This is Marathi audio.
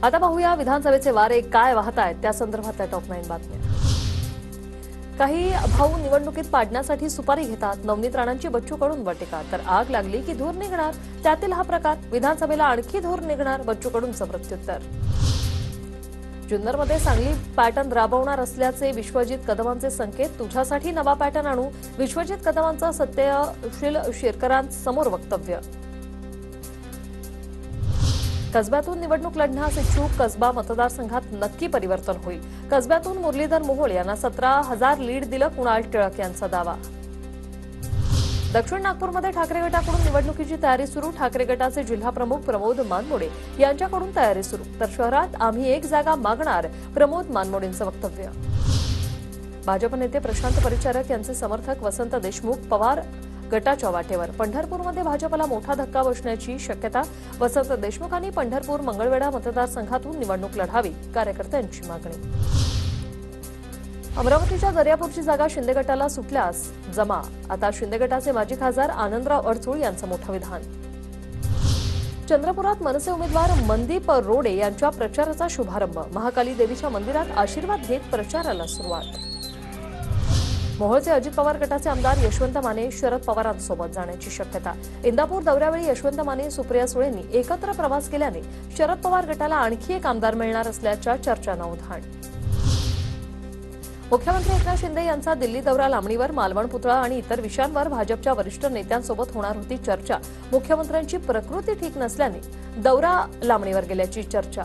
आता पाहूया विधानसभेचे वारे काय वाहत आहेत त्या संदर्भातल्या टॉप 9 बातम्या। काही भाऊ निवडणुकीत पाडण्यासाठी सुपारी घेतात। नवनीत राणांची बच्चू कडूंवर टीका, तर आग लागली की धूर निघणार, त्यातील हा प्रकार। विधानसभेला आणखी धूर निघणार, बच्चू कडूंचं प्रत्युत्तर। जुन्नरमध्ये सांगली पॅटर्न राबवणार असल्याचे विश्वजित कदमांचे संकेत, तुझ्यासाठी नवा पॅटर्न आणू, विश्वजित कदमांचं सत्यशील शेरकरांसमोर वक्तव्य। कसब्यातून निवडणूक लढण्यास इच्छुक, कसबा मतदारसंघात नक्की परिवर्तन होईल। कसब्यातून मुरलीधर मोहोळ यांना 17,000 लीड दिलं, कुणाल टिळक यांचा दावा। दक्षिण नागपूरमध्ये ठाकरे गटाकडून निवडणुकीची तयारी सुरू, ठाकरे गटाचे जिल्हा प्रमुख प्रमोद मानमोडे यांच्याकडून तयारी सुरू, तर शहरात आम्ही एक जागा मागणार, प्रमोद मानमोडेंचं वक्तव्य। भाजप नेते प्रशांत परिचारक यांचे समर्थक वसंत देशमुख पवार गटाच्या वाटेवर, पंढरपूरमध्ये भाजपला मोठा धक्का बसण्याची शक्यता, वसंत देशमुखांनी पंढरपूर मंगळवेढा मतदारसंघातून निवडणूक लढावी, कार्यकर्त्यांची मागणी। अमरावतीच्या दर्यापूरची जागा शिंदे गटाला सुटल्यास जमा, आता शिंदे गटाचे माजी खासदार आनंदराव अडसूळ यांचं मोठं विधान। चंद्रपुरात मनसे उमेदवार मनदीप रोडे यांच्या प्रचाराचा शुभारंभ, महाकाली देवीच्या मंदिरात आशीर्वाद घेत प्रचाराला सुरुवात। मोहोळचे अजित पवार गटाचे आमदार यशवंत माने शरद पवारांसोबत जाण्याची शक्यता, इंदापूर दौऱ्यावेळी यशवंत माने सुप्रिया सुळेंनी एकत्र प्रवास केल्याने शरद पवार गटाला आणखी एक आमदार मिळणार असल्याच्या चर्चांना उधाण। मुख्यमंत्री एकनाथ शिंदे यांचा दिल्ली दौरा लांबणीवर, मालवण पुतळा आणि इतर विषयांवर भाजपच्या वरिष्ठ नेत्यांसोबत होणार होती चर्चा, मुख्यमंत्र्यांची प्रकृती ठीक नसल्याने दौरा लांबणीवर गेल्याची चर्चा।